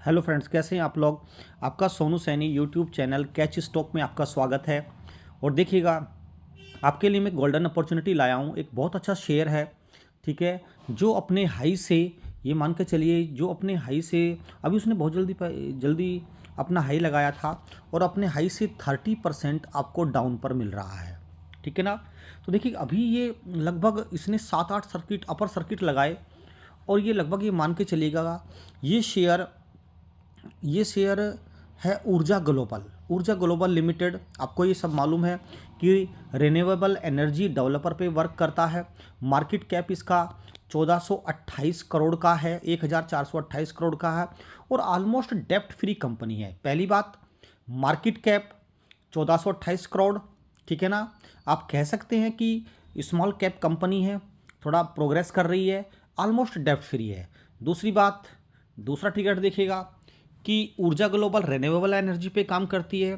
Hello friends, कैसे हैं आप लोग। आपका Sonu Saini YouTube channel catch stock में आपका स्वागत है। और देखिएगा, आपके लिए मैं गोल्डन अपॉर्चुनिटी लाया हूँ। एक बहुत अच्छा शेयर है, ठीक है, जो अपने हाई से, ये मान के चलिए, जो अपने हाई से अभी उसने बहुत जल्दी अपना हाई लगाया था और अपने हाई से 30% आपको डाउन पर मिल रहा है, ठीक है ना। तो देखिए, अभी ये लगभग इसने 7-8 सर्किट, अपर सर्किट लगाए और ये लगभग, ये मान के चलिएगा, ये शेयर ये शेयर है ऊर्जा ग्लोबल लिमिटेड। आपको ये सब मालूम है कि रिन्यूएबल एनर्जी डेवलपर पे वर्क करता है। मार्केट कैप इसका 1428 करोड़ का है, 1428 करोड़ का है और ऑलमोस्ट डेप्ट फ्री कंपनी है। पहली बात, मार्केट कैप 1428 करोड़, ठीक है ना। आप कह सकते हैं कि स्मॉल कैप कंपनी है, थोड़ा प्रोग्रेस कर रही है, ऑलमोस्ट डेप्ट फ्री है। दूसरी बात, दूसरा टिकट देखिएगा कि ऊर्जा ग्लोबल रिन्यूएबल एनर्जी पे काम करती है,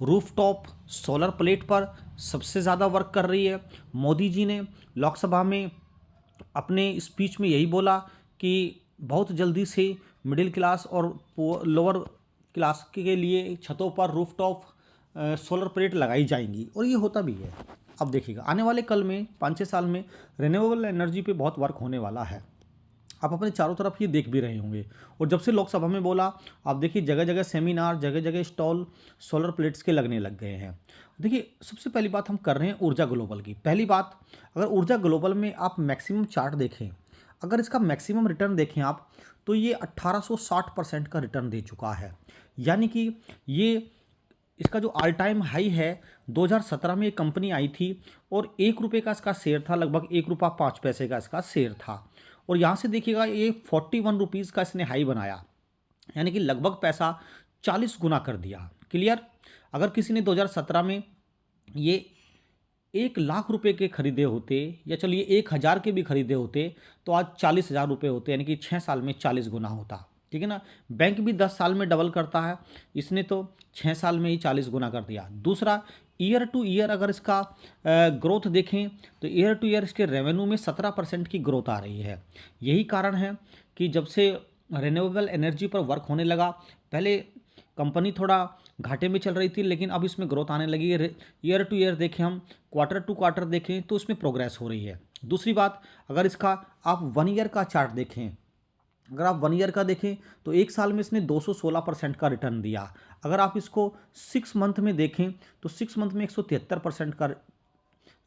रूफटॉप सोलर प्लेट पर सबसे ज़्यादा वर्क कर रही है। मोदी जी ने लोकसभा में अपने स्पीच में यही बोला कि बहुत जल्दी से मिडिल क्लास और लोअर क्लास के लिए छतों पर रूफटॉप सोलर प्लेट लगाई जाएंगी, और ये होता भी है। अब देखिएगा, आने वाले कल में 5-6 साल में रिन्यूएबल एनर्जी पे बहुत वर्क होने वाला है। आप अपने चारों तरफ ये देख भी रहे होंगे। और जब से लोकसभा में बोला, आप देखिए जगह जगह सेमिनार, जगह जगह स्टॉल सोलर प्लेट्स के लगने लग गए हैं। देखिए, सबसे पहली बात हम कर रहे हैं ऊर्जा ग्लोबल की। पहली बात, अगर ऊर्जा ग्लोबल में आप मैक्सिमम चार्ट देखें, अगर इसका मैक्सिमम रिटर्न देखें आप, तो ये 1860% का रिटर्न दे चुका है। यानी कि ये, इसका जो ऑल टाइम हाई है, 2017 में ये कंपनी आई थी और 1 रुपये का इसका शेयर था, लगभग 1 रुपया 5 पैसे का इसका शेयर था। और यहाँ से देखिएगा, ये 41 रुपीज़ का इसने हाई बनाया, यानी कि लगभग पैसा 40 गुना कर दिया। क्लियर। अगर किसी ने 2017 में ये 1 लाख रुपए के खरीदे होते, या चलिए 1,000 के भी खरीदे होते, तो आज 40,000 रुपये होते, यानी कि 6 साल में 40 गुना होता, ठीक है ना। बैंक भी 10 साल में डबल करता है, इसने तो 6 साल में ही 40 गुना कर दिया। दूसरा, ईयर टू ईयर अगर इसका ग्रोथ देखें, तो ईयर टू ईयर इसके रेवेन्यू में 17% की ग्रोथ आ रही है। यही कारण है कि जब से रिन्यूएबल एनर्जी पर वर्क होने लगा, पहले कंपनी थोड़ा घाटे में चल रही थी, लेकिन अब इसमें ग्रोथ आने लगी है। ईयर टू ईयर देखें, हम क्वार्टर टू क्वार्टर देखें, तो इसमें प्रोग्रेस हो रही है। दूसरी बात, अगर इसका आप 1 ईयर का चार्ट देखें, अगर आप 1 ईयर का देखें, तो 1 साल में इसने 216% का रिटर्न दिया। अगर आप इसको 6 मंथ में देखें, तो 6 मंथ में 173% का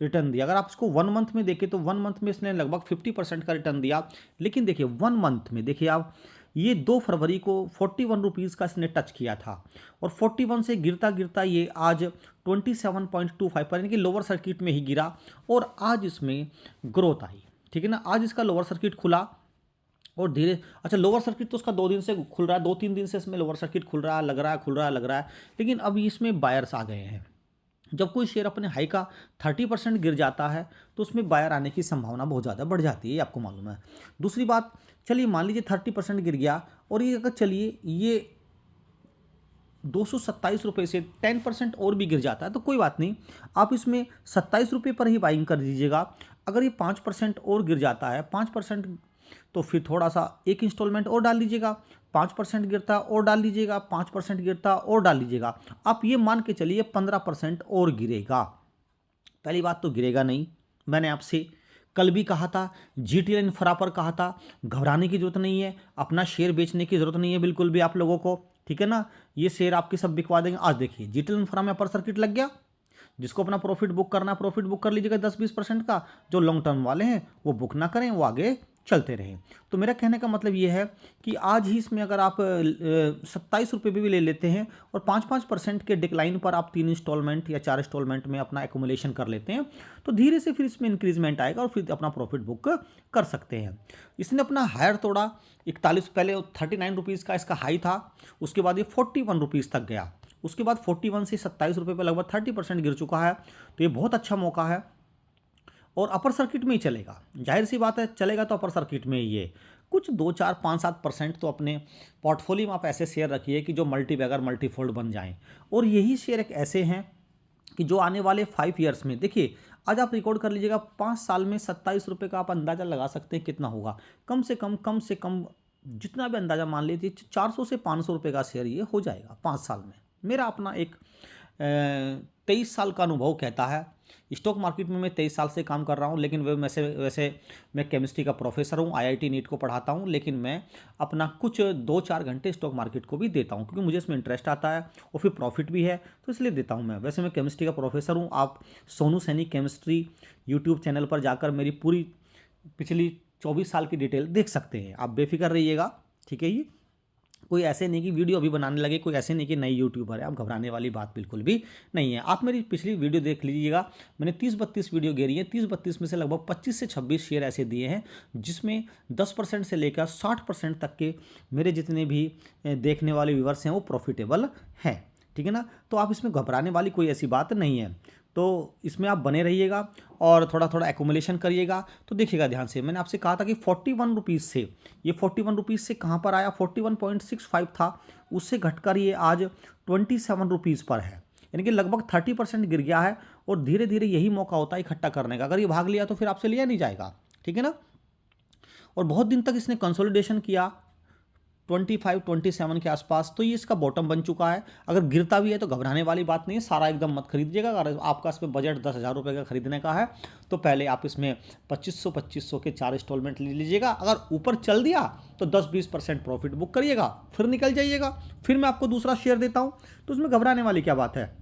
रिटर्न दिया। अगर आप इसको 1 मंथ में देखें, तो 1 मंथ में इसने लगभग 50% का रिटर्न दिया। लेकिन देखिए, 1 मंथ में देखिए आप, ये 2 फरवरी को 41 रुपीज़ का इसने टच किया था और 41 से गिरता गिरता ये आज 27.25 पर, यानी कि लोअर सर्किट में ही गिरा और आज इसमें ग्रोथ आई, ठीक है ना। आज इसका लोअर सर्किट खुला और धीरे, अच्छा, लोअर सर्किट तो उसका 2 दिन से खुल रहा है, 2-3 दिन से इसमें लोअर सर्किट खुल रहा है, लग रहा है, खुल रहा है, लग रहा है। लेकिन अभी इसमें बायर्स आ गए हैं। जब कोई शेयर अपने हाई का 30% गिर जाता है, तो उसमें बायर आने की संभावना बहुत ज़्यादा बढ़ जाती है, ये आपको मालूम है। दूसरी बात, चलिए मान लीजिए 30% गिर गया, और ये अगर चलिए ये 227 रुपये से 10% और भी गिर जाता है, तो कोई बात नहीं, आप इसमें 27 रुपये पर ही बाइंग कर दीजिएगा। अगर ये 5% और गिर जाता है, 5%, तो फिर थोड़ा सा एक इंस्टॉलमेंट और डाल लीजिएगा। 5% गिरता और डाल लीजिएगा, 5% गिरता और डाल लीजिएगा। आप ये मान के चलिए 15% और गिरेगा। पहली बात तो गिरेगा नहीं, मैंने आपसे कल भी कहा था, जीटीएल इंफ्रा पर कहा था, घबराने की जरूरत नहीं है, अपना शेयर बेचने की जरूरत नहीं है बिल्कुल भी आप लोगों को, ठीक है ना। ये शेयर आपके सब बिकवा देंगे। आज देखिए, जीटीएल इंफ्रा में अपर सर्किट लग गया। जिसको अपना प्रॉफिट बुक करना है, प्रॉफिट बुक कर लीजिएगा 10-20% का। जो लॉन्ग टर्म वाले हैं वो बुक ना करें, वो आगे चलते रहें। तो मेरा कहने का मतलब ये है कि आज ही इसमें अगर आप 27 रुपये भी ले लेते हैं और 5-5% के डिक्लाइन पर आप 3 इंस्टॉलमेंट या 4 इंस्टॉलमेंट में अपना एकोमुलेशन कर लेते हैं, तो धीरे से फिर इसमें इंक्रीजमेंट आएगा और फिर अपना प्रॉफिट बुक कर सकते हैं। इसने अपना हायर तोड़ा 41, पहले 39 रुपीज़ का इसका हाई था, उसके बाद ये 41 रुपीज़ तक गया, उसके बाद 41 से 27 रुपये पर लगभग 30% गिर चुका है। तो ये बहुत अच्छा मौका है और अपर सर्किट में ही चलेगा, जाहिर सी बात है, चलेगा तो अपर सर्किट में ही। ये कुछ 2-4-5-7% तो अपने पोर्टफोलियो में आप ऐसे शेयर रखिए कि जो मल्टीबैगर मल्टीफोल्ड बन जाएं। और यही शेयर एक ऐसे हैं कि जो आने वाले 5 ईयर्स में, देखिए आज आप रिकॉर्ड कर लीजिएगा, 5 साल में 27 रुपये का आप अंदाज़ा लगा सकते हैं कितना होगा। कम से कम जितना भी अंदाज़ा मान लीजिए 400 से 500 रुपये का शेयर ये हो जाएगा 5 साल में। मेरा अपना एक 23 साल का अनुभव कहता है। स्टॉक मार्केट में मैं 23 साल से काम कर रहा हूँ, लेकिन वैसे वैसे मैं केमिस्ट्री का प्रोफेसर हूँ, आईआईटी नीट को पढ़ाता हूँ, लेकिन मैं अपना कुछ 2-4 घंटे स्टॉक मार्केट को भी देता हूँ, क्योंकि मुझे इसमें इंटरेस्ट आता है और फिर प्रॉफिट भी है, तो इसलिए देता हूँ मैं। वैसे मैं केमिस्ट्री का प्रोफेसर हूँ। आप Sonu Saini chemistry YouTube channel पर जाकर मेरी पूरी पिछली 24 साल की डिटेल देख सकते हैं। आप बेफिक्र रहिएगा, ठीक है। ये कोई ऐसे नहीं कि वीडियो अभी बनाने लगे, कोई ऐसे नहीं कि नई यूट्यूबर है, आप घबराने वाली बात बिल्कुल भी नहीं है। आप मेरी पिछली वीडियो देख लीजिएगा, मैंने 30-32 वीडियो घेरी है। 30-32 में से लगभग 25 से 26 शेयर ऐसे दिए हैं जिसमें 10% से लेकर 60% तक के मेरे जितने भी देखने वाले व्यूवर्स हैं वो प्रॉफिटेबल हैं, ठीक है ना। तो आप इसमें घबराने वाली कोई ऐसी बात नहीं है। तो इसमें आप बने रहिएगा और थोड़ा थोड़ा एकोमुलेशन करिएगा। तो देखिएगा ध्यान से, मैंने आपसे कहा था कि 41 रुपीज़ से, ये 41 रुपीज़ से कहाँ पर आया, 41.65 था, उससे घटकर ये आज 27 रुपीज़ पर है, यानी कि लगभग 30% गिर गया है। और धीरे धीरे यही मौका होता है इकट्ठा करने का। अगर ये भाग लिया तो फिर आपसे लिया नहीं जाएगा, ठीक है ना। और बहुत दिन तक इसने कंसोलिडेशन किया 25-27 के आसपास, तो ये इसका बॉटम बन चुका है। अगर गिरता भी है तो घबराने वाली बात नहीं है, सारा एकदम मत खरीदिएगा। अगर आपका इसमें बजट 10,000 रुपये का खरीदने का है तो पहले आप इसमें 2500 के 4 इंस्टॉलमेंट ले लीजिएगा। अगर ऊपर चल दिया तो 10-20% प्रॉफिट बुक करिएगा, फिर निकल जाइएगा, फिर मैं आपको दूसरा शेयर देता हूँ। तो उसमें घबराने वाली क्या बात है।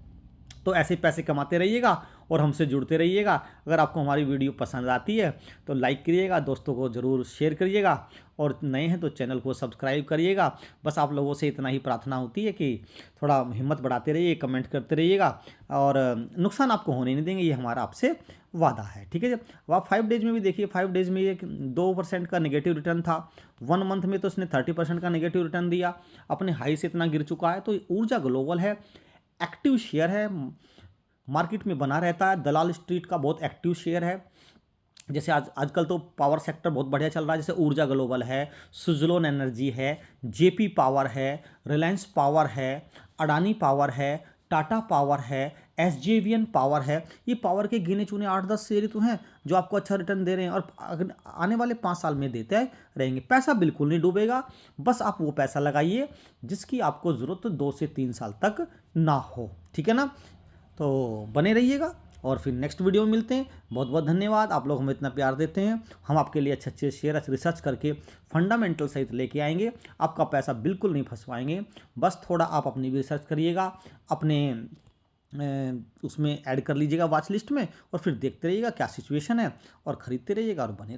तो ऐसे पैसे कमाते रहिएगा और हमसे जुड़ते रहिएगा। अगर आपको हमारी वीडियो पसंद आती है तो लाइक करिएगा, दोस्तों को ज़रूर शेयर करिएगा, और नए हैं तो चैनल को सब्सक्राइब करिएगा। बस आप लोगों से इतना ही प्रार्थना होती है कि थोड़ा हिम्मत बढ़ाते रहिए, कमेंट करते रहिएगा, और नुकसान आपको होने नहीं देंगे, ये हमारा आपसे वादा है, ठीक है। जब आप 5 डेज में भी देखिए, 5 डेज में ये 2% का नेगेटिव रिटर्न था। 1 मंथ में तो इसने 30% का नेगेटिव रिटर्न दिया, अपने हाई से इतना गिर चुका है। तो ऊर्जा ग्लोबल है, एक्टिव शेयर है, मार्केट में बना रहता है। दलाल स्ट्रीट का बहुत एक्टिव शेयर है। जैसे आजकल तो पावर सेक्टर बहुत बढ़िया चल रहा है, जैसे ऊर्जा ग्लोबल है, सुजलोन एनर्जी है, जेपी पावर है, रिलायंस पावर है, अडानी पावर है, टाटा पावर है, एसजेवीएन पावर है। ये पावर के गिने चुने 8-10 शेयर तो हैं जो आपको अच्छा रिटर्न दे रहे हैं, और आने वाले 5 साल में देते रहेंगे। पैसा बिल्कुल नहीं डूबेगा, बस आप वो पैसा लगाइए जिसकी आपको ज़रूरत 2 से 3 साल तक ना हो, ठीक है ना। तो बने रहिएगा और फिर नेक्स्ट वीडियो में मिलते हैं। बहुत बहुत धन्यवाद, आप लोग हमें इतना प्यार देते हैं। हम आपके लिए अच्छे अच्छे शेयर रिसर्च करके फंडामेंटल सहित लेके आएंगे, आपका पैसा बिल्कुल नहीं फंसवाएंगे। बस थोड़ा आप अपनी भी रिसर्च करिएगा, अपने उसमें ऐड कर लीजिएगा वॉच लिस्ट में, और फिर देखते रहिएगा क्या सिचुएशन है, और ख़रीदते रहिएगा और बने